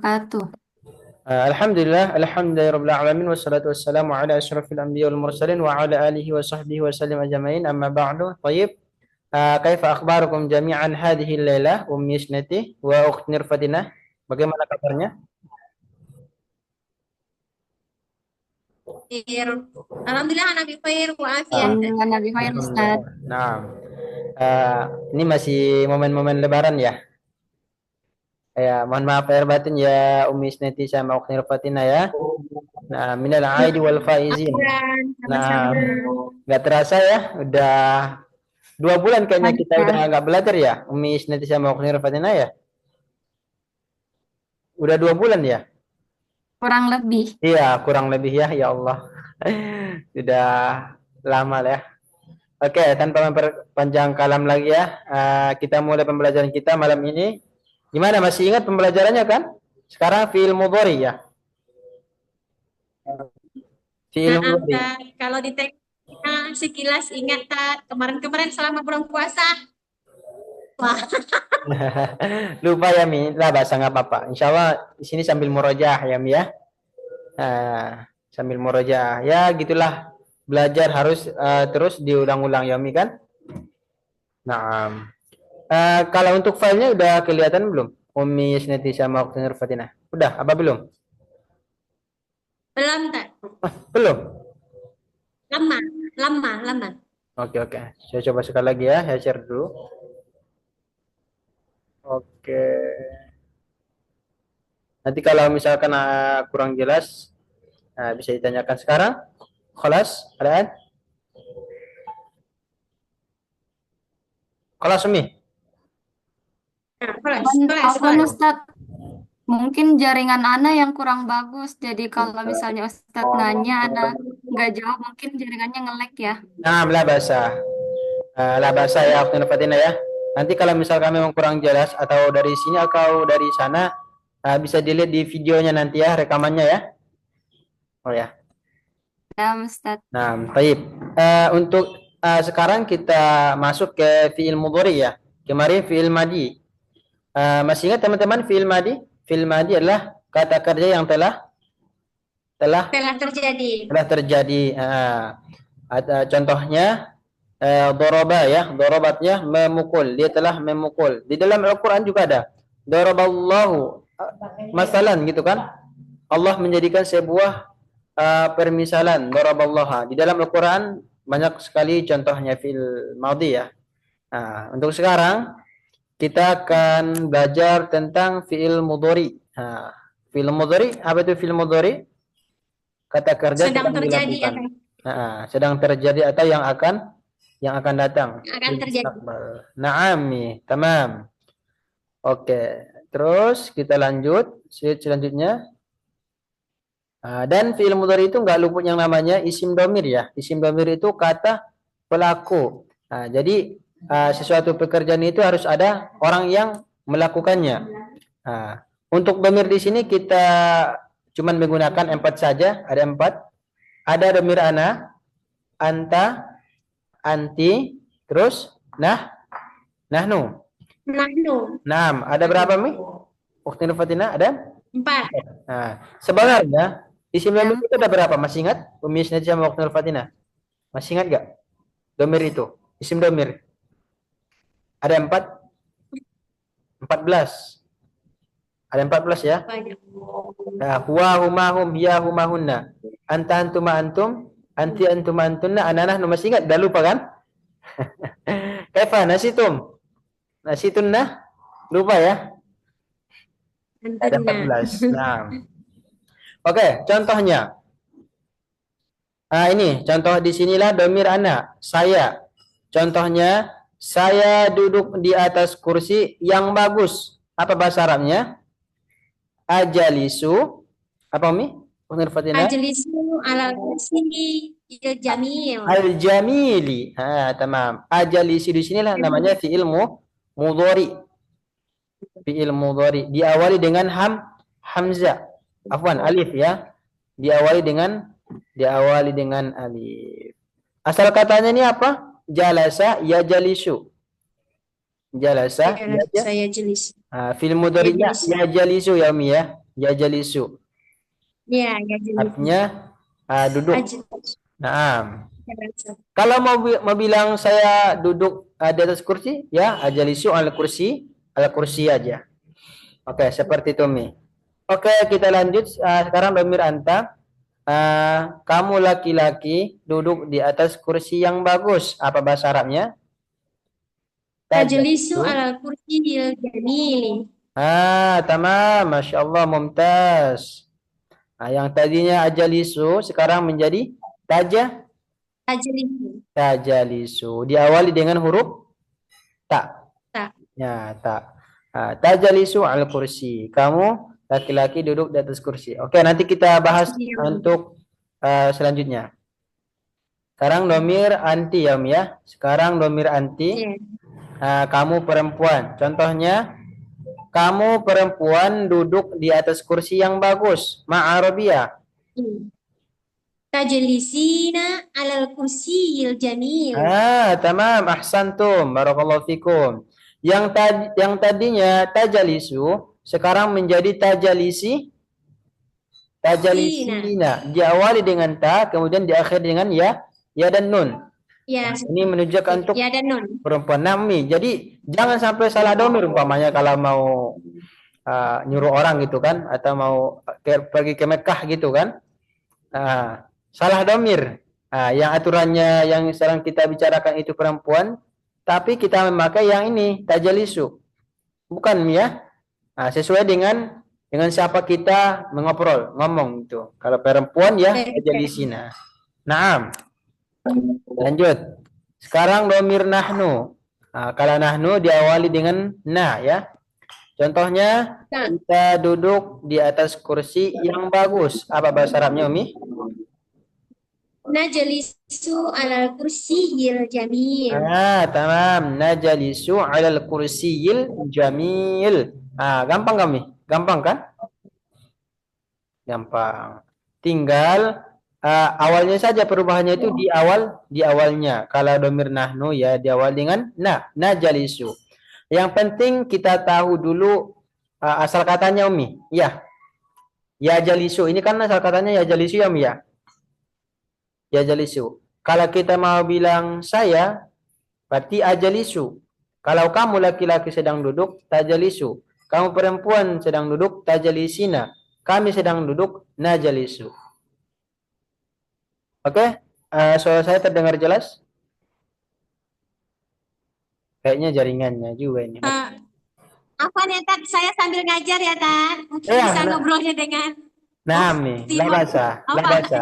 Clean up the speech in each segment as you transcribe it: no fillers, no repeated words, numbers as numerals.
wabarakatuh. Alhamdulillahirabbil alamin wassalatu wassalamu ala asyrafil anbiya wal mursalin wa ala alihi wa sahbihi wa sallim ajma'in amma ba'du. Thayyib. Kaifa akhbarukum jami'an hadhihi al-lailah ummi isnati wa ukhti nirfatina? Bagaimana kabarnya? Khair. Alhamdulillah Nabi khair wa Ah, afiat. Alhamdulillah Nabi khair Ustaz. Alhamdulillah. Nah, ini masih momen-momen lebaran ya. Ya, mohon maaf lahir batin ya ummi isnati sama ukhti nirfatina ya. Nah, minal aidi wal faizin. Syukran, Nah, sama-sama. nggak terasa ya, udah 2 bulan kayaknya kita udah Lancar. nggak belajar ya, Umi Isnati sama Ukhnir Fatina ya. Udah 2 bulan ya. Kurang lebih. Iya, kurang lebih ya, ya Allah. Sudah lama lah ya. Oke, tanpa memperpanjang kalam lagi ya, kita mulai pembelajaran kita malam ini. Gimana, masih ingat pembelajarannya kan? Sekarang fi'il mudhari ya. Fi'il Maaf, mudhari. Kak. Kalau di sekilas ingat, Kak. Kemarin-kemarin selama bulan puasa. Wah, Lupa ya Mi, lah bahasa nggak apa-apa. Insya Allah di sini sambil murojaah ya Mi ya. Sambil murojaah ya gitulah, belajar harus terus diulang-ulang ya Mi kan. Nah, kalau untuk filenya udah kelihatan belum? Umi Yasnati sama Ukti Nurfatina. Udah apa belum? belum, Kak. Belum. Lama, lama, lama. Oke oke. Saya coba sekali lagi ya. Saya share dulu. Oke. Nanti kalau misalkan kurang jelas bisa ditanyakan sekarang. Kelas, ada? Kelas Umi. Nah, kelas, kelas, Afwan kelas. Ustaz, mungkin jaringan Ana yang kurang bagus. Jadi kalau misalnya Ustaz nanya, Ana nggak jawab, mungkin jaringannya nge-lag ya. Nah, lah bahasa. Lah bahasa ya Ukti Nurfatina ya. Nanti kalau misalkan memang kurang jelas atau dari sini atau dari sana bisa dilihat di videonya nanti ya, rekamannya ya. Oh ya. Ya Ustaz. Nah, baik. Untuk sekarang kita masuk ke fiil mudhari ya. Kemarin fiil madi. Masih ingat teman-teman fiil madi? Fiil madi adalah kata kerja yang telah Telah terjadi. telah terjadi. Contohnya doroba ya, dorobatnya memukul. Dia telah memukul. Di dalam Al-Quran juga ada. Doroballahu masalan gitu kan. Allah menjadikan sebuah permisalan daraballaha. Di dalam Al-Qur'an banyak sekali contohnya fil madhi ya. Nah, untuk sekarang kita akan belajar tentang fiil mudhari. Nah, fiil mudhari apa itu fiil mudhari? Kata kerja Sedang sedang terjadi ya, dilakukan. Kak. Sedang terjadi atau yang akan datang. Akan terjadi. Naam, tamam. Oke. Terus kita lanjut selanjutnya. Dan fi'il mudhari itu nggak luput yang namanya isim domir ya. Isim domir itu kata pelaku. Jadi sesuatu pekerjaan itu harus ada orang yang melakukannya. Untuk domir di sini kita cuman menggunakan 4 saja. Ada 4. Ada domir ana, anta, anti, terus nahnu. Nahnu. Ada berapa Mi? Waktu Fatina ada? 4. Sebenarnya isim domir itu ada berapa? Masih ingat? Umi Isnati sama Waqtul Fatina. Masih ingat gak? Domir itu. Isim domir. Ada 14. Ada 14 ya. Banyak. Huwa, huma, hum, hiya, huma, hunna. Anta, antuma, antum. Anti, antuma, antunna. Ananah, masih ingat? Dah lupa kan? Kaifa, nasitum. Nasitunna. Lupa ya. Ada 14. Nah. Oke, contohnya. Ini contoh di sinilah domir ana, saya. Contohnya, saya duduk di atas kursi yang bagus. Apa bahasa Arabnya? Ajalisu. Apa Mi? Fatina? Ajlisu ala kursi jamil. Al-jamili. Tamam. Ajalisu di sinilah namanya fi'il mudhari. Fi'il mudhari. Diawali dengan hamzah. Afwan, alif ya. Diawali dengan alif. Asal katanya ini apa? Jalasa ya jalisu. Jalasa Saya jelis. fi'il mudhari'nya Ya, jelis. ya jalisu ya Mi ya. Yajalisu. Ya, ya jadi. Artinya duduk. Aja. Naam. Kalau mau bilang saya duduk di atas kursi, ya ajalisu al kursi aja. Oke, seperti itu Mi. Oke, kita lanjut. Sekarang domir anta. Kamu laki-laki duduk di atas kursi yang bagus. Apa bahasa Arabnya? Tajlisu Tajalisu. ala kursiyil jamili. Tamam. Masya Allah, mumtaz. Yang tadinya ajalisu sekarang menjadi Tajlisu. tajalisu. Diawali dengan huruf ta. Tak. Ya, ta. Tajalisu al kursi. Kamu laki-laki duduk di atas kursi. Oke, nanti kita bahas untuk selanjutnya. Sekarang domir anti ya, Mi ya. Sekarang domir anti. Ya. Kamu perempuan. Contohnya, kamu perempuan duduk di atas kursi yang bagus. Ma'arabiyah. Tajlisina alal kursiyil jamil. Tamam. Ahsantum. Barakallahu fikum. Yang tadinya tajalisu sekarang menjadi tajalisina. Diawali dengan ta, kemudian diakhiri dengan ya dan nun. Ya. Ini menunjukkan untuk Ya dan nun. perempuan nami. Jadi jangan sampai salah domir umpamanya kalau mau nyuruh orang gitu kan, atau mau pergi ke Mekah gitu kan. Salah domir. Yang aturannya yang sekarang kita bicarakan itu perempuan, tapi kita memakai yang ini tajalisu. Bukan ya. Sesuai dengan siapa kita ngomong itu. Kalau perempuan ya tajalisina. Naam. Lanjut. Sekarang domir nahnu. Kalau nahnu diawali dengan na ya. Contohnya kita duduk di atas kursi yang bagus. Apa bahasa Arabnya, Umi? Najlisu alal kursiyil jamil. Tamam. Najlisu alal kursiyil jamil. Gampang kami? Gampang kan? Gampang. Tinggal awalnya saja perubahannya itu di awalnya. Kalau domir nahnu ya diawal dengan najalisu. Yang penting kita tahu dulu asal katanya, Umi. Ya. Ya jalisu. Ini kan asal katanya ya jalisu ya, Umi ya. Ya jalisu. Kalau kita mau bilang saya, berarti ajalisu. Kalau kamu laki-laki sedang duduk, tajalisu. Kamu perempuan sedang duduk, tajalisina. Kami sedang duduk, najalisu. Oke? Suara saya terdengar jelas? Kayaknya jaringannya juga ini. Apa nih, Tat? Saya sambil ngajar ya, Tat. Mungkin bisa ngobrolnya dengan nih, la basa.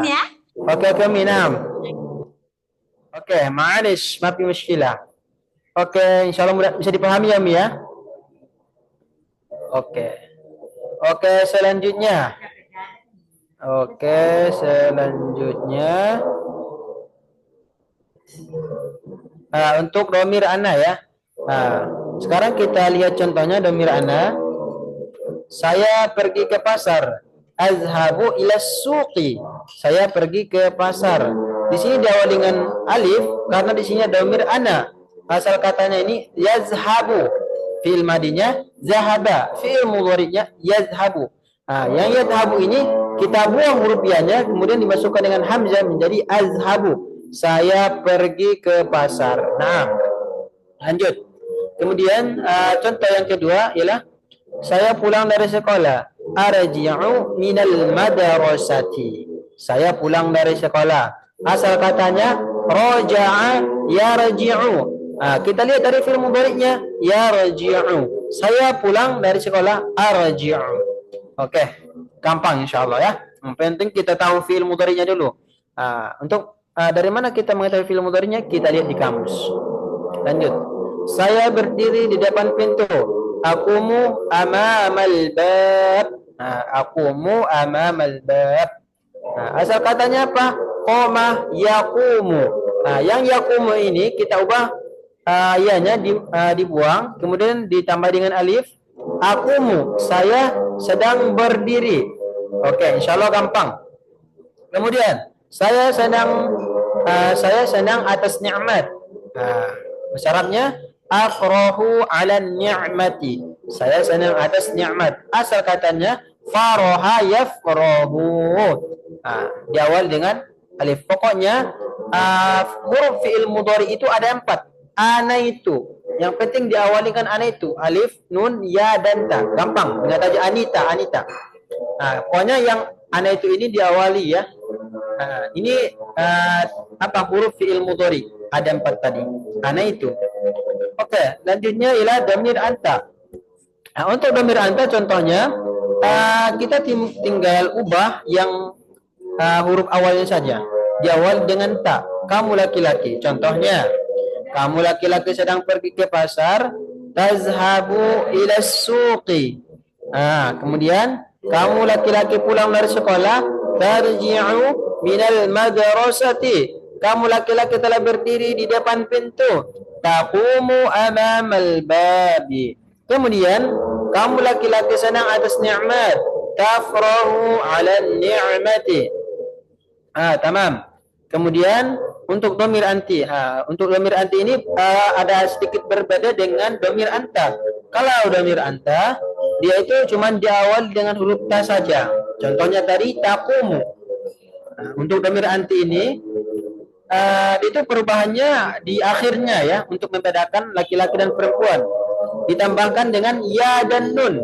ya? Oke, Minam. Oke, ma'alish, ma fi mushkilah. Oke, insyaallah bisa dipahami ya, Mi ya? Oke, selanjutnya. Untuk domir ana ya. Sekarang kita lihat contohnya domir ana. Saya pergi ke pasar. Azhabu ila suqi. Saya pergi ke pasar. Di sini diawali dengan alif karena di sini ada domir ana. Asal katanya ini yazhabu. Fi'il madinya zahaba. Fi'il mudhari'nya yazhabu. Yang yazhabu ini kita buang huruf ya-nya, kemudian dimasukkan dengan hamzah menjadi azhabu. Saya pergi ke pasar. Nah, lanjut. Kemudian contoh yang kedua ialah saya pulang dari sekolah. Arji'u minal madrasati. Saya pulang dari sekolah. Asal katanya raja'a yarji'u. Kita lihat dari fi'il mudhari'nya yarji'u. Saya pulang dari sekolah arji'u. Oke, gampang insyaallah ya. Yang penting kita tahu fi'il mudhari'nya dulu. Untuk dari mana kita mengetahui fi'il mudhari'nya? Kita lihat di kamus. Lanjut. Saya berdiri di depan pintu. Aqumu amamal bab. Aqumu amamal bab. Asal katanya apa? Qoma yaqumu. Yang yaqumu ini kita ubah ya-nya dibuang, kemudian ditambah dengan alif. Aqumu, saya sedang berdiri. Oke, insyaallah gampang. Kemudian saya senang atas nikmat. Syaratnya afrahu ala ni'mati. Saya senang atas nikmat. Asal katanya Faroha yafrohu. Diawali dengan alif. Pokoknya huruf fi'il mudhari itu ada 4. Ana itu. Yang penting diawali dengan ana itu. Alif, nun, ya, dan ta. Gampang. Ingat aja Anita, Anita. Pokoknya yang ana itu ini diawali ya. Ini huruf fi'il mudhari. Ada 4 tadi. Ana itu. Oke, lanjutnya ila damir anta. Untuk damir anta contohnya kita tinggal ubah yang huruf awalnya saja. Diawali dengan ta. Kamu laki-laki. Contohnya, kamu laki-laki sedang pergi ke pasar. Tazhabu ila suqi. Kemudian kamu laki-laki pulang dari sekolah. Tarji'u minal madrasati. Kamu laki-laki telah berdiri di depan pintu. Taqumu amamal babi. Kemudian kamu laki-laki senang atas nikmat. Tafrahu ala ni'mati. Tamam. Kemudian untuk dhamir anti. Untuk dhamir anti ini ada sedikit berbeda dengan dhamir anta. Kalau dhamir anta, dia itu cuma diawali dengan huruf ta saja. Contohnya tadi taqumu. Untuk dhamir anti ini itu perubahannya di akhirnya ya, untuk membedakan laki-laki dan perempuan. Ditambahkan dengan ya dan nun.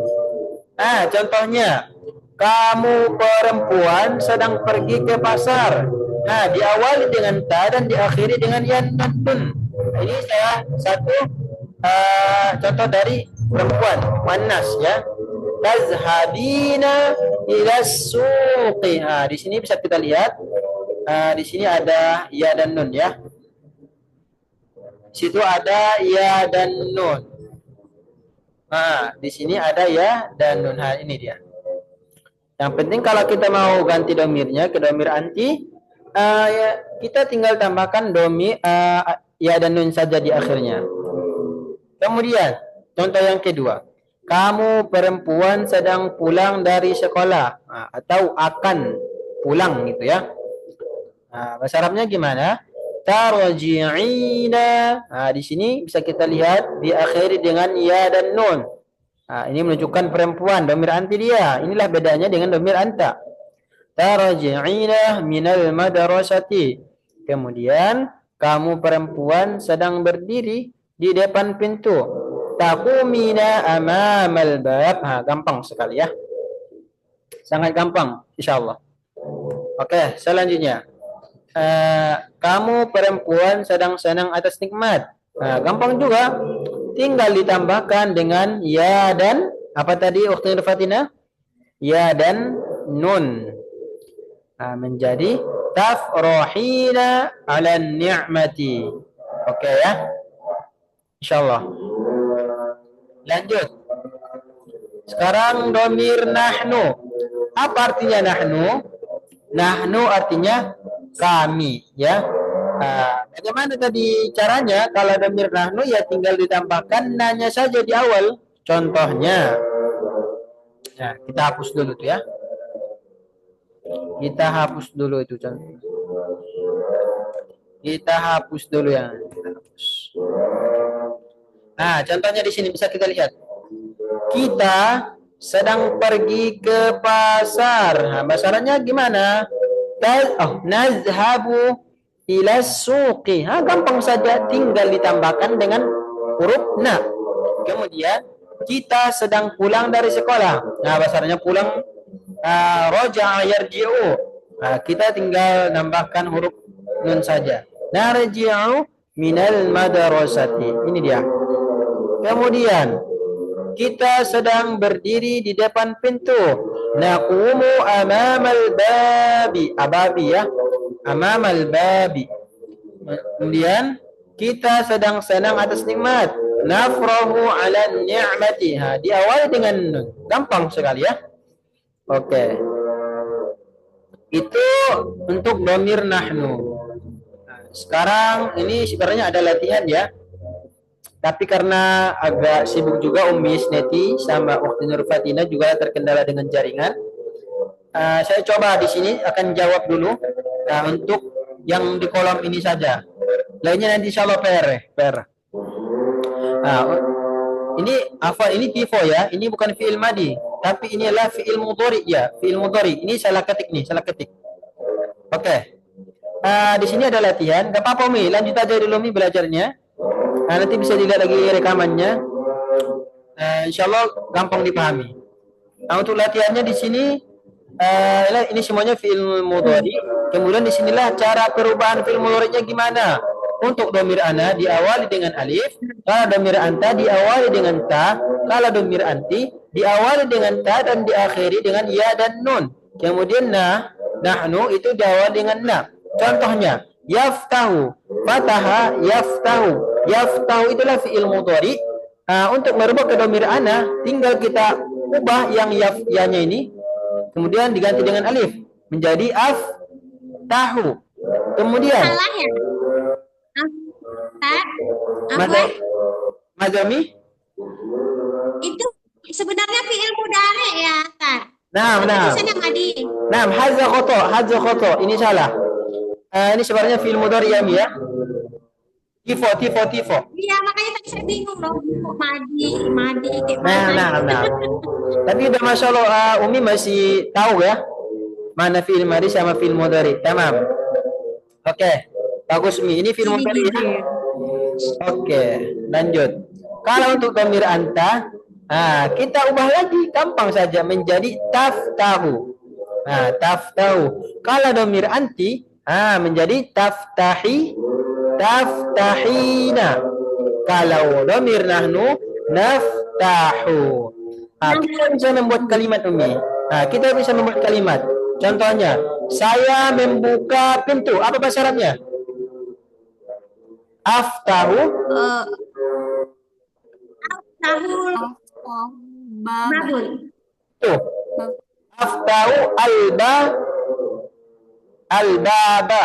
Contohnya, kamu perempuan sedang pergi ke pasar. Diawali dengan ta dan diakhiri dengan ya dan nun. Ini saya satu contoh dari perempuan, muannas ya. Tazhabina ila suqi. Di sini bisa kita lihat. Di sini ada ya dan nun ya. Situ ada ya dan nun. Di sini ada ya dan nun. Ini dia. Yang penting kalau kita mau ganti domirnya ke domir anti, ya, kita tinggal tambahkan domir ya dan nun saja di akhirnya. Kemudian contoh yang kedua, kamu perempuan sedang pulang dari sekolah atau akan pulang gitu ya. Bahasa Arabnya gimana? Tarji'ina. Di sini bisa kita lihat diakhiri dengan ya dan nun. Ini menunjukkan perempuan, domir anti dia. Inilah bedanya dengan domir anta. Tarji'ina minal madrasati. Kemudian kamu perempuan sedang berdiri di depan pintu. Taqumina amamal bab. Gampang sekali ya. Sangat gampang insyaallah. Oke, selanjutnya. Kamu perempuan sedang senang atas nikmat. Gampang juga. Tinggal ditambahkan dengan ya dan apa tadi Ukhti Fatina? Ya dan nun. Menjadi tafrahina ala ni'mati. Oke ya. Insyaallah. Lanjut. Sekarang domir nahnu. Apa artinya nahnu? Nahnu artinya kami ya. Bagaimana tadi caranya? Kalau domir nahnu ya tinggal ditambahkan nanya saja di awal. Contohnya, kita hapus dulu tuh ya. Kita hapus dulu itu contoh. Kita hapus dulu yang kita hapus. Contohnya di sini bisa kita lihat. Kita sedang pergi ke pasar. Bahasanya gimana? Nazhabu ila suqi. Gampang saja, tinggal ditambahkan dengan huruf na. Kemudian kita sedang pulang dari sekolah. Bahasanya pulang roja'a yarji'u. Kita tinggal nambahkan huruf nun saja. Narji'u minal madrasati. Ini dia. Kemudian kita sedang berdiri di depan pintu. Naqumu amamal babi. Ababi ya. Amamal babi. Kemudian kita sedang senang atas nikmat. Nafrahu ala ni'mati. Diawali dengan nun. Gampang sekali ya. Oke. Itu untuk domir nahnu. Sekarang ini sebenarnya ada latihan ya. Tapi karena agak sibuk juga Ummi Isneti sama Ukhti Nur Fatina juga terkendala dengan jaringan. Saya coba di sini akan jawab dulu untuk yang di kolom ini saja. Lainnya nanti insyaallah PR. Ini apa? Ini tifo ya. Ini bukan fi'il madi. tapi ini adalah fi'il mudhari ya, fi'il mudhari. Ini salah ketik nih, salah ketik. Oke. Di sini ada latihan. Gak apa-apa Umi, lanjut aja dulu Umi belajarnya. Nanti bisa dilihat lagi rekamannya. Insya Allah gampang dipahami. Untuk latihannya di sini, ini semuanya fi'il mudhari. Kemudian di sinilah cara perubahan fi'il mudhari'nya gimana. Untuk domir ana diawali dengan alif, kalau domir anta diawali dengan ta, kalau domir anti diawali dengan ta dan diakhiri dengan ya dan nun. Kemudian nahnu itu diawali dengan na. Contohnya, yaftahu, fataha, yaftahu. Yaftahu itulah fi'il mudhari. Untuk merubah ke domir ana, tinggal kita ubah yang ya-nya ini, kemudian diganti dengan alif menjadi aftahu. Kemudian Salah ya? Apa? Mazami? Itu sebenarnya fi'il mudhari ya, Tat. Nah, Tulisannya ngadi. nah, hadza khoto. Ini salah. Ini sebenarnya fi'il mudhari ya, Mi ya. Tifo. Iya, makanya tadi saya bingung loh. Kok madi, kayak mana? Nah. Tapi udah Masya Allah, Umi masih tahu ya mana fi'il madi sama fi'il mudhari. Tamam. Oke. Bagus Umi. Ini fi'il mudhari ya. Oke, lanjut. Kalau untuk domir anta, kita ubah lagi, gampang saja menjadi taftahu. Taftahu. Kalau domir anti, menjadi taftahina. Kalau domir nahnu, naftahu. Kita bisa membuat kalimat Umi. Kita bisa membuat kalimat. Contohnya, saya membuka pintu. Apa bahasa Arabnya? Aftahu. Tahul babul. Tuh. Aftahu albaba. Albabu.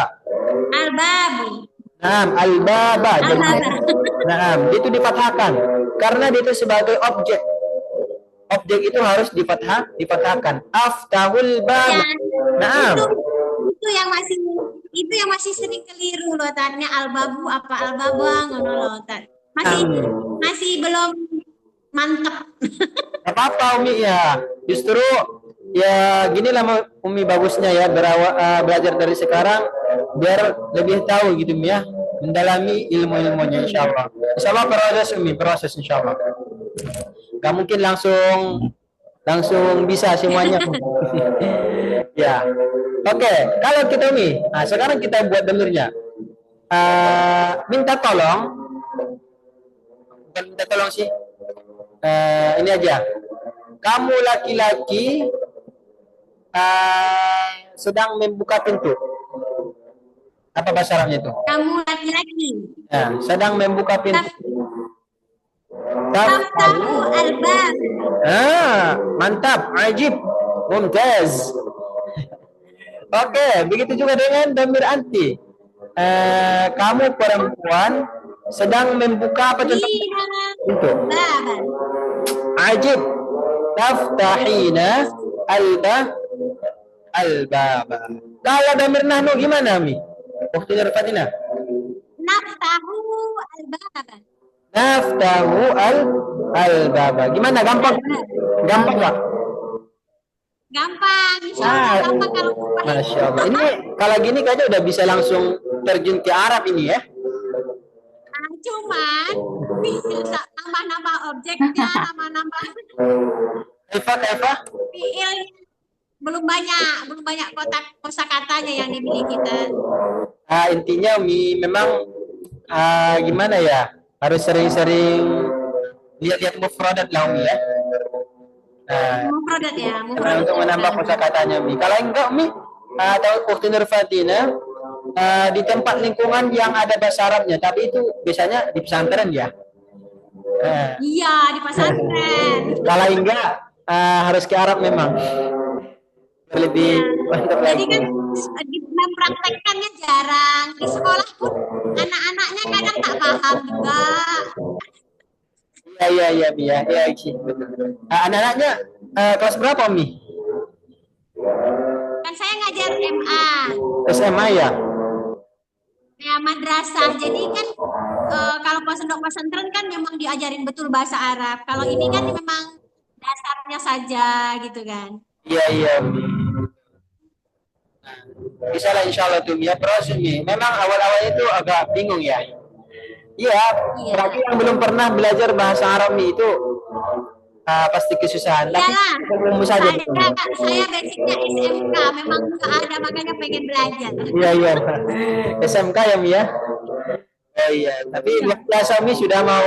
Albaba. Itu difathahkan karena itu sebagai objek. Objek itu harus difathahkan. Aftahul baba. Itu yang masih sering keliru loh, tanya albabu apa albabang ngono loh, Tat. Masih belum mantap. Gak apa-apa Umi ya. Justru ya ginilah Umi bagusnya ya belajar dari sekarang biar lebih tahu gitu Umi ya, mendalami ilmu-ilmunya insyaallah. Insyaallah proses insyaallah. Gak mungkin langsung bisa semuanya. Ya. Oke, kalau kita Umi, sekarang kita buat domirnya. Minta tolong. Bukan minta tolong sih. Ini aja. Kamu laki-laki sedang membuka pintu. Apa bahasa Arabnya itu? Kamu laki-laki. Sedang membuka pintu. Taftahu albab. Mantap, ajib, mumtaz. Oke, begitu juga dengan domir anti. Kamu perempuan sedang membuka apa contohnya? Pintu. Ajib, taftahina albaba. Kalau domir nahnu gimana Mi? Waktu Fatina. Naftahu albaba. Naftahu albaba. Gimana? Gampang Pak? Gampang, insya gampang kalau Masya Allah. Ini kalau gini kayaknya udah bisa langsung terjun ke Arab ini ya. Cuman bisa nambah-nambah objeknya, nambah-nambah Kaifa? fiil belum banyak kosakatanya yang dimiliki kita. Intinya memang gimana ya? Harus sering-sering lihat mufradat lah Umi ya. Mufradat ya. Untuk menambah kosakatanya Mi. Kalau enggak Mi atau Ukhti Nurfatina di tempat lingkungan yang ada bahasa Arabnya, tapi itu biasanya di pesantren ya. Iya, di pesantren. Kalau enggak harus ke Arab memang. Lebih mantap lagi. Jadi kan mempraktekkannya jarang. Di sekolah pun anak-anaknya kadang tak paham juga. Iya, anak-anaknya kelas berapa Mi? Kan saya ngajar MA. SMA ya? Ya, madrasah. Jadi kan kalau pondok pesantren kan memang diajarin betul bahasa Arab. Kalau ini kan memang dasarnya saja gitu kan. Iya, iya, Umi. Bisa lah insya Allah tuh, Mi. Ya, proses, Mi. Memang awal-awalnya itu agak bingung ya. Iya, Iya. bagi yang belum pernah belajar bahasa Arab, Mi, itu pasti kesusahan. Tapi Iyalah, ilmu saja saya betul, Mi. saya basicnya SMK, memang nggak ada makanya pengen belajar. Iya, iya. SMK ya, Mi ya. Oh iya, tapi Iya. luar biasa, Mi sudah mau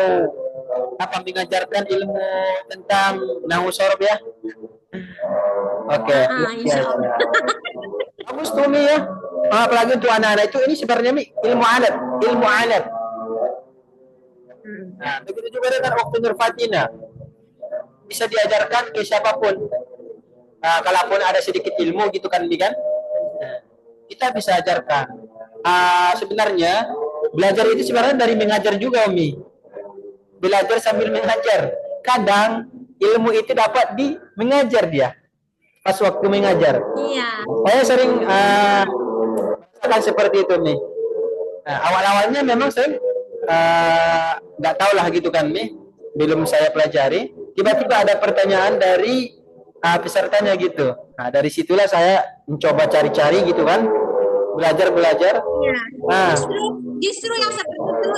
mengajarkan ilmu tentang nahu sorob ya. Oke, luar Insya biasa. Allah. Bagus tuh, Mi ya. Apalagi untuk anak-anak itu ini sebenarnya, Mi, ilmu alat, ilmu alat. Nah, begitu juga dengan waktu Nurfatina. Bisa diajarkan ke siapapun. Kalaupun ada sedikit ilmu gitu kan, Mi kan. Nah, kita bisa ajarkan. Sebenarnya belajar itu sebenarnya dari mengajar juga, Umi. Belajar sambil mengajar. Kadang ilmu itu dapat di mengajar dia. Pas waktu mengajar. Iya. Saya sering merasakan seperti itu, Mi. Nah, awal-awalnya memang saya nggak tahu lah gitu kan, Mi. Belum saya pelajari. Tiba-tiba ada pertanyaan dari pesertanya gitu. Nah, dari situlah saya mencoba cari-cari gitu kan. Belajar. Iya. Nah, Justru yang seperti itu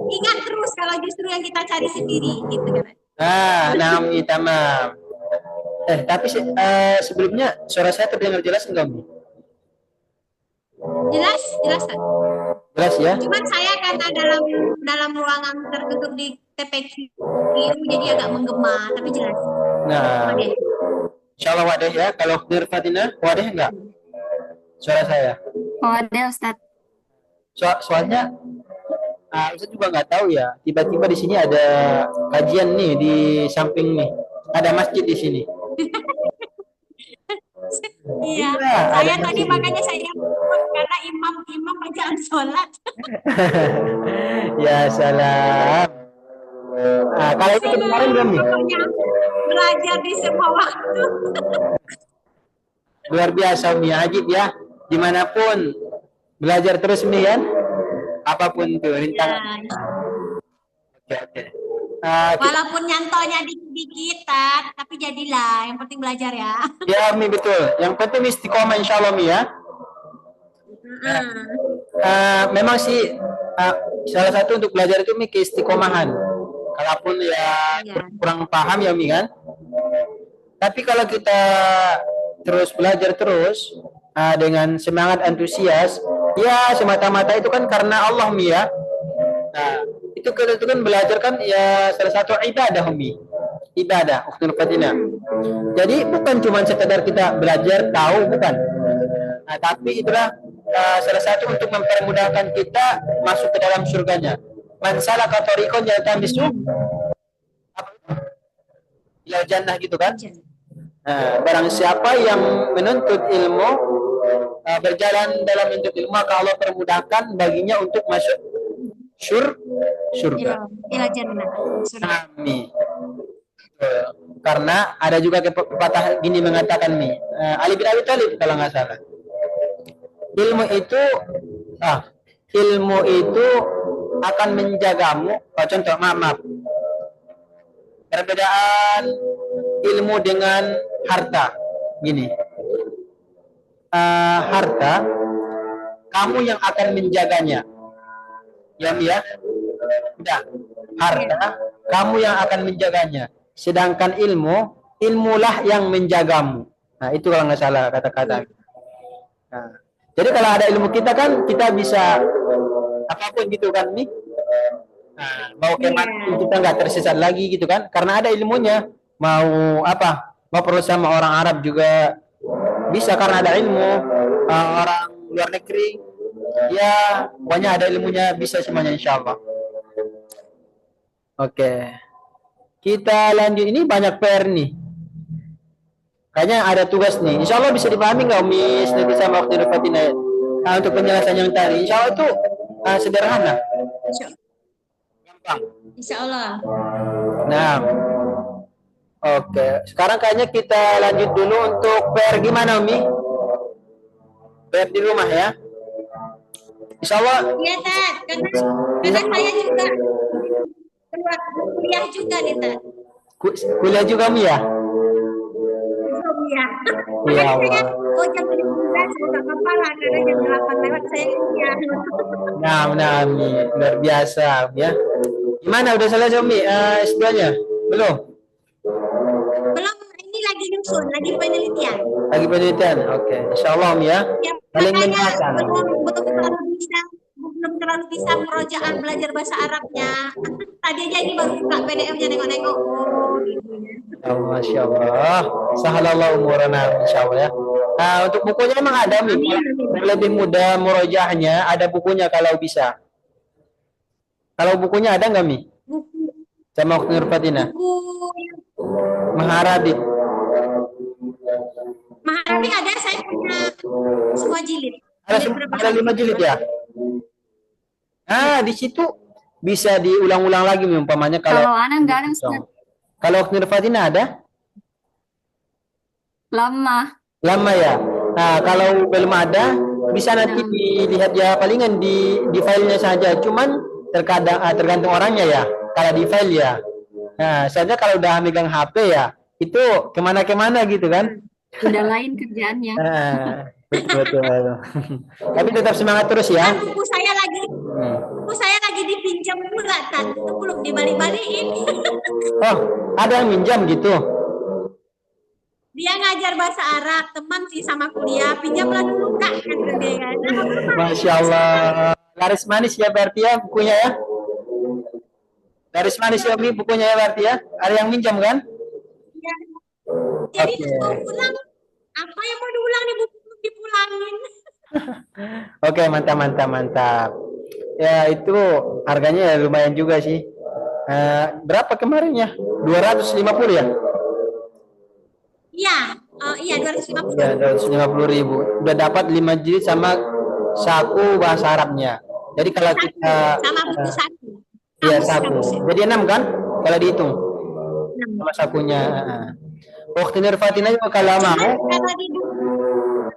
ingat terus kalau justru yang kita cari sendiri gitu kan. Mi, tamam. Tapi sebelumnya suara saya terdengar jelas enggak, Mi? Jelas kan? Jelas ya? Cuman saya karena dalam ruangan tertutup di TPQ jadi agak menggema, tapi jelas. Nah, Wadah. insya Allah wadah ya. Kalau Nurfatina, wadah enggak? Suara saya. Oh, ada Ustadz. Soalnya Ustaz juga nggak tahu ya. Tiba-tiba di sini ada kajian nih di samping nih. Ada masjid di sini. Iya. Iya, Saya ada tadi masjid. makanya saya karena imam bacaan sholat. Ya salam. Kalau itu kedengaran belum nih? Pokoknya belajar di semua waktu. Luar biasa, Umi, ajib ya. Dimanapun belajar terus, Umi kan. Apapun itu rintangan. Ya. Oke. Walaupun nyantolnya dikit-dikit, tapi jadilah. Yang penting belajar ya. Ya, Mi, betul. Yang penting istiqomah insya Allah, Mi ya. Memang sih salah satu untuk belajar itu, Mi, keistiqomahan. Kalaupun ya kurang paham ya, Mi kan. Tapi kalau kita terus belajar terus dengan semangat antusias, ya semata-mata itu kan karena Allah, Mi ya. Nah, itu kan belajar kan ya salah satu ibadah, Mi. Ibadah, Uktul Fatina. Jadi bukan cuma sekedar kita belajar tahu, bukan. Nah, tapi itulah salah satu untuk mempermudahkan kita masuk ke dalam surganya. Man salaka tariqan yaltamisu ilal jannah gitu kan. Barang siapa yang menuntut ilmu, berjalan dalam menuntut ilmu, maka Allah permudahkan baginya untuk masuk surga. Ilal jannah. Amin. Karena ada juga pepatah gini mengatakan nih, Ali bin Abi Thalib kalau nggak salah, ilmu itu akan menjagamu. Contoh, maaf, perbedaan ilmu dengan harta gini, harta kamu yang akan menjaganya, ya, udah, harta kamu yang akan menjaganya, sedangkan ilmulah yang menjagamu. Nah, itu kalau nggak salah kata-kata. Nah, jadi kalau ada ilmu kita kan kita bisa apapun gitu kan, nih. Nah, mau kemana kita nggak tersesat lagi gitu kan, karena ada ilmunya. Mau perlu sama orang Arab juga bisa karena ada ilmu. Orang luar negeri ya pokoknya ada ilmunya, bisa semuanya insya Allah. Oke, kita lanjut. Ini banyak PR nih, kayaknya ada tugas nih. Insya Allah bisa dipahami nggak, Miss nanti sama waktu Fatina? Untuk penjelasan yang tadi insya Allah itu sederhana, gampang. Insya Allah. Nah, oke, sekarang kayaknya kita lanjut dulu untuk PR. Gimana, Umi? PR di rumah ya. Insya Allah. Iya, Tat. Karena saya juga keluar kuliah juga nih, Tat. Kuliah juga Mi ya? Belum ya. Ya Makanya saya, Allah. oh jam 7 saya nggak apa-apa lah, karena jam 8 lewat saya kuliah. Nah, nah, Mi. Luar biasa, ya. Gimana, udah selesai, Mi? S2-nya? Belum? Belum, ini lagi nyusun, lagi penelitian. Lagi penelitian? Oke. Insya Allah, Mi ya. Ya, Saling makanya mendoakan. belum terlalu bisa merojaan belajar bahasa Arabnya. Tadi aja ini baru buka PDF-nya nengok-nengok. Oh, gitu ya. Oh, Masya Allah. Sahalallah umurana, Insya Allah ya. Nah, untuk bukunya emang ada, Mi. Amin, amin. Kalau lebih mudah murojaahnya, ada bukunya kalau bisa. Kalau bukunya ada nggak, Mi? Buku, Sama Ukti Nurfatina. buku yang Maharabik. Maharabi ada, saya punya semua jilid. Ada, Jilid berapa? ada 5 jilid ya? Ah, di situ bisa diulang-ulang lagi, Mi, umpamanya kalau Kalau Ana nggak ada Ustaz. kalau Ukti Nurfatina ada? Lama. Lama ya. Nah, kalau belum ada, bisa nanti Nah, dilihat ya palingan di filenya saja. Cuman terkadang tergantung orangnya ya. Kalau di file ya. Nah, saja kalau udah megang HP ya, itu kemana-kemana gitu kan. udah lain kerjaannya. Nah, betul betul. Tapi tetap semangat terus ya. Kan buku saya lagi dipinjam pula, Tan. Itu belum dibalik-balikin. Oh, ada yang minjam gitu. Dia ngajar bahasa Arab, teman sih sama kuliah. Pinjamlah dulu Kak, kata dia kan. Nah, apa-apa. Masya Allah. Laris manis ya berarti ya bukunya ya. Laris manis ya Mi, bukunya ya berarti ya. Ada yang minjam kan? Ya. Jadi Oke. mau pulang, apa yang mau diulang nih, buku belum dipulangin. Oke, mantap mantap mantap. Ya itu harganya ya lumayan juga sih. Berapa kemarin ya? 250 ya? Iya, iya 250. Ya, 250.000. Udah dapat 5 jilid sama saku bahasa Arabnya. Jadi kalau Satu, kita sama buku satu. ya Kamus, saku. kamus. Jadi 6 kan? Kalau dihitung 6. sama sakunya. Waktu Nurfatina juga kalau Cuman mau. kalau di buku,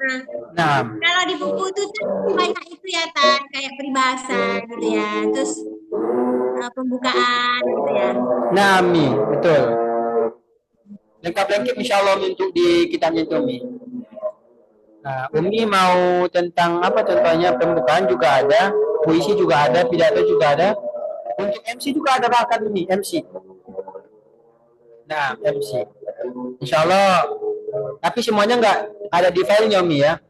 nah, Nah, kalau di buku itu kan banyak itu ya Tan, kayak peribahasa gitu ya. Terus pembukaan gitu ya. nah Mi, betul. Lengkap-lengkap insya Allah untuk di kitabnya itu Mi. Nah, Umi mau tentang apa contohnya pembukaan juga ada, puisi juga ada, pidato juga ada. Untuk MC juga ada bahkan Umi, MC. Nah, MC. Insya Allah. Tapi semuanya nggak ada di filenya Umi ya.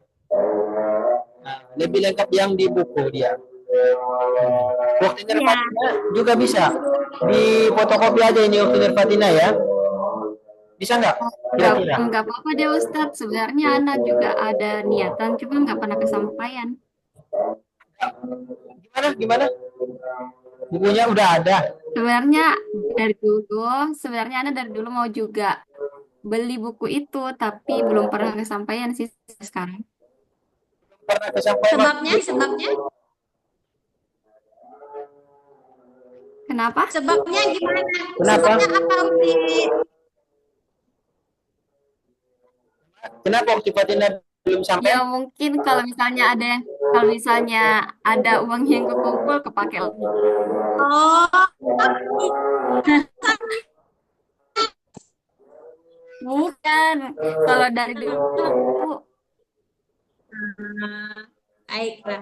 Nah, lebih lengkap yang di buku dia. Waktu Iya. Nirvatina juga bisa. Di fotokopi aja ini waktu Nirvatina ya. Bisa nggak? Nggak, Kira-kira. nggak apa-apa deh Ustadz. Sebenarnya Ana juga ada niatan, cuma nggak pernah kesampaian. Gimana? Gimana? Bukunya udah ada. Sebenarnya sebenarnya Ana dari dulu mau juga beli buku itu, tapi belum pernah kesampaian sih sekarang. Pernah kesampaian Sebabnya, waktu itu. sebabnya, Kenapa? sebabnya gimana? Kenapa? Sebabnya apa Umi? Kenapa waktu Fatina belum Ya sampai? mungkin kalau misalnya ada uang yang kekumpul kepake lagi. Oh, Bukan. Kalau dari dulu baiklah.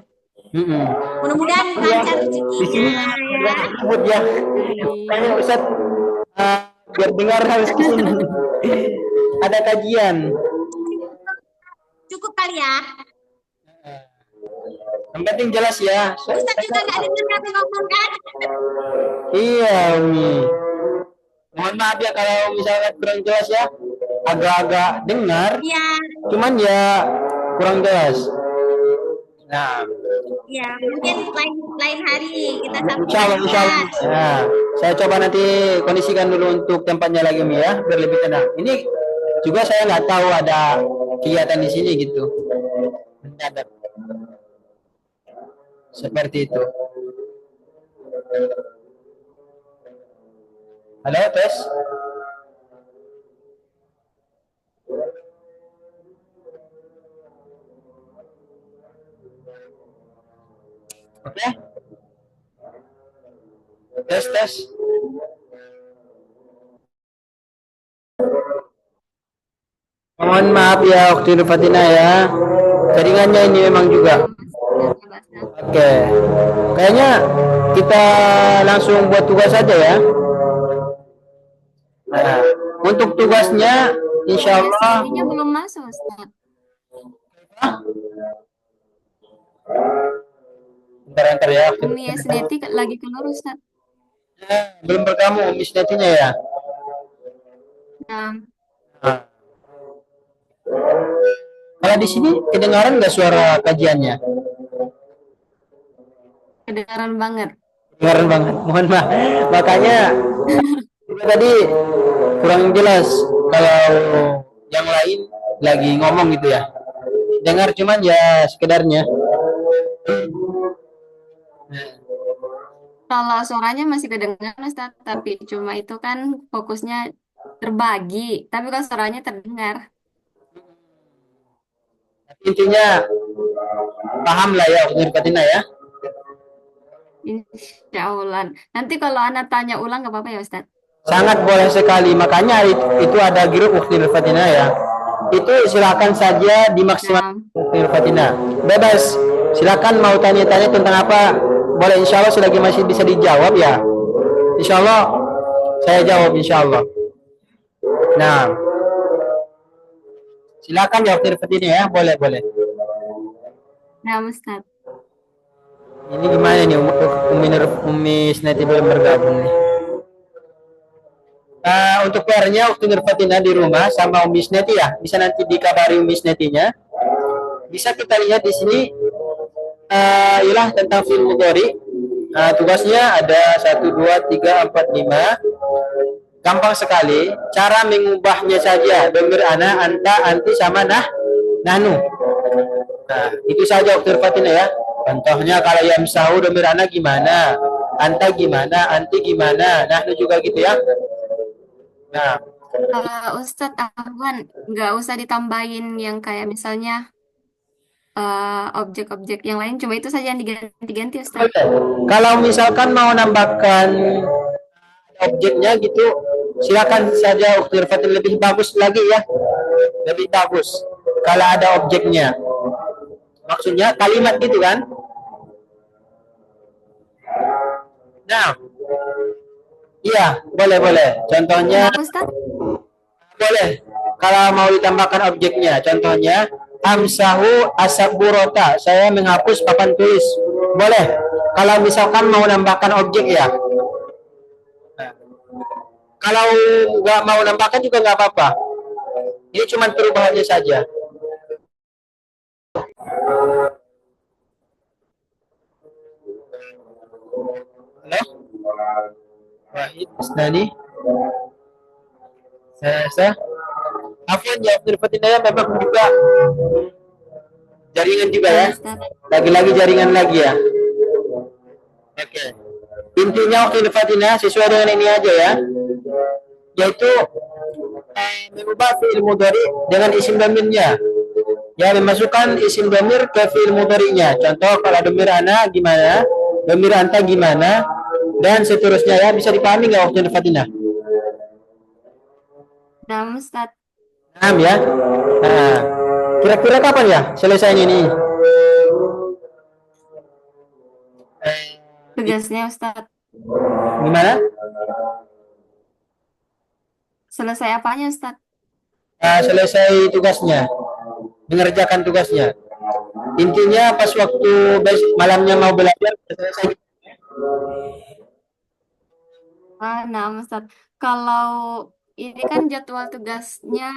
Mm-mm. Mudah-mudahan Ya, lancar di sini rezekinya ya. sebut ya. dari Tanya Ustaz, biar dengar harus ke sini. Ada kajian. Cukup kali ya. Yang penting jelas ya. Ustaz juga nggak dengar kami ngomong kan? Iya, Umi. Mohon maaf ya kalau misalnya kurang jelas ya. Agak-agak dengar, Iya, cuman ya kurang jelas. Nah, iya. Mungkin lain hari kita sambung insya Allah, lagi insya ya. Allah. Nah, saya coba nanti kondisikan dulu untuk tempatnya lagi Umi ya, biar lebih tenang. Ini juga saya nggak tahu ada kegiatan di sini gitu. Mendadak. Seperti itu. Halo, tes. Oke. Tes, tes. Mohon maaf ya waktu Fatina ya. Jaringannya ini memang juga. Oke. Kayaknya kita langsung buat tugas saja ya. Nah, untuk tugasnya insya Allah. Ininya belum masuk, Ustaz. Bentar ya. Umi Esneti lagi keluar, Ustaz. Belum bergabung Umi Esnetinya ya. Nah, Nah. Kalau di sini kedengaran nggak suara kajiannya? kedengaran banget. Kedengaran banget. Mohon maaf. Makanya tadi kurang jelas kalau yang lain lagi ngomong gitu ya. Dengar cuman ya sekedarnya. Kalau suaranya masih kedengaran, Ustaz, tapi cuma itu kan fokusnya terbagi. Tapi kalau suaranya terdengar. Intinya paham lah ya Ustaz Fatina ya. Insya Allah. Nanti kalau anak tanya ulang nggak apa-apa ya, Ustaz? Sangat boleh sekali. Makanya itu ada grup Ukhdil Fatina ya. Itu silakan saja dimaksimalkan Nah, Ukhdil Fatina. Bebas. Silakan mau tanya-tanya tentang apa. Boleh insya Allah selagi masih bisa dijawab ya. Insya Allah saya jawab insya Allah. Nah, silakan ya Ukhdil Fatina ya. Boleh, boleh. nah, Ustaz. Ini gimana nih Umi Sneti belum bergabung nih. Untuk PR-nya waktu Fatina di rumah sama Umi Sneti ya, bisa nanti dikabari Umi Snetinya. Bisa kita lihat di sini ialah tentang film mudhari. Tugasnya ada 1 2 3 4 5. Gampang sekali. Cara mengubahnya saja. Domir ana, anta, anti sama nahnu. Nah, itu saja waktu Fatina ya. Contohnya kalau yamsahu domir ana gimana? Anta gimana? Anti gimana? Nahnu juga gitu ya. Nah, Ustadz Afwan, nggak usah ditambahin yang kayak misalnya objek-objek yang lain, cuma itu saja yang diganti-ganti, Ustadz. kalau misalkan mau nambahkan objeknya gitu, silakan saja Ukti Fatin lebih bagus lagi ya. Lebih bagus kalau ada objeknya. Maksudnya kalimat gitu kan? Nah, iya, boleh. Contohnya, Kenapa, Ustadz? boleh. Kalau mau ditambahkan objeknya, contohnya, amsahu asaburota, saya menghapus papan tulis. Boleh. Kalau misalkan mau nambahkan objek ya. Nah, kalau nggak mau nambahkan juga nggak apa-apa. Ini cuma perubahannya saja. Halo? Wahid, Isnani. Saya Afwan ya, Fatinaya memang juga jaringan juga ya. Lagi-lagi jaringan lagi ya. Oke. Intinya waktu Fatinaya sesuai dengan ini aja ya. Yaitu mengubah fi'il mudhari dengan isim dhamirnya. Ya, memasukkan isim dhamir ke fi'il mudhari'nya. Contoh kalau dhamir ana gimana? Dhamir anta gimana? Dan seterusnya ya, bisa dipahami nggak waktu Fatinah? Nah, Ustadz. Nah, ya. Nah, kira-kira kapan ya selesainya ini? Tugasnya, Ustadz. Gimana? Selesai apanya, Ustadz? Selesai tugasnya, mengerjakan tugasnya. Intinya pas waktu malamnya mau belajar selesai. Nah, Ustadz. Kalau ini kan jadwal tugasnya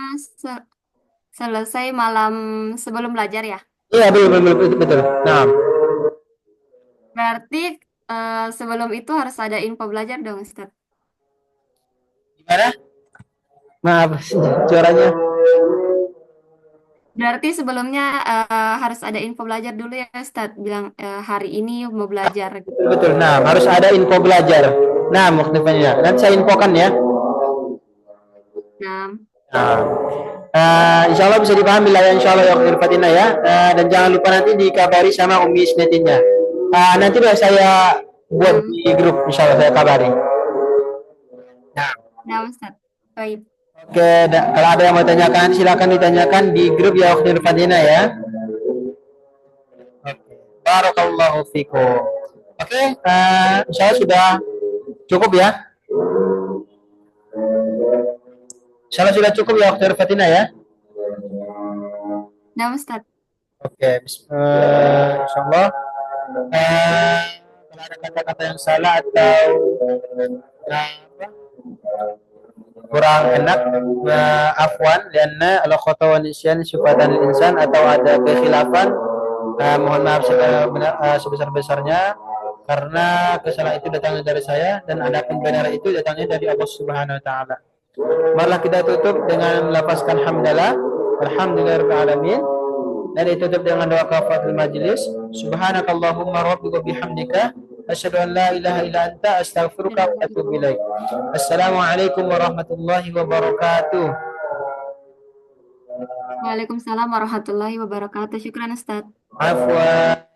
selesai malam sebelum belajar ya? Iya, betul. Nah, Berarti sebelum itu harus ada info belajar dong, Ustadz. gimana? Maaf, suaranya. Berarti sebelumnya harus ada info belajar dulu ya, Ustadz. Bilang hari ini mau belajar. Gitu. Betul. Nah, harus ada info belajar. Nah, maksudnya nanti saya infokan ya. Nah, insya Allah bisa dipahami lah ya, insya Allah ya Fatina ya. Dan jangan lupa nanti dikabari sama Umi Snetinya. Nanti udah saya buat di grup, insya Allah saya kabari. Nah, Ustadz. Baik. Oke, kalau ada yang mau tanyakan silakan ditanyakan di grup ya Ukhtul Fadina ya. Oke. Barakallahu fikum. Oke, saya sudah cukup ya. Saya sudah cukup ya Ukhtul Fadina ya. Nah, Ustadz. Oke, insyaallah. Kalau ada kata-kata yang salah atau kurang enak, afwan karena ala khata wa nisyan sifatan insan atau ada kekhilafan, mohon maaf sebesar-besarnya karena kesalahan itu datangnya dari saya dan adapun benar itu datangnya dari Allah Subhanahu wa taala. Marilah kita tutup dengan melafazkan hamdalah, alhamdulillahirabbil alamin, dan ditutup dengan doa kafaratul majlis. Subhanakallahumma rabbika bihamdika asyhadu an la ilaha illa anta astaghfiruka wa atubu ilaik. Assalamualaikum warahmatullahi wabarakatuh. Waalaikumsalam warahmatullahi wabarakatuh. Syukran Ustadz. Afwan.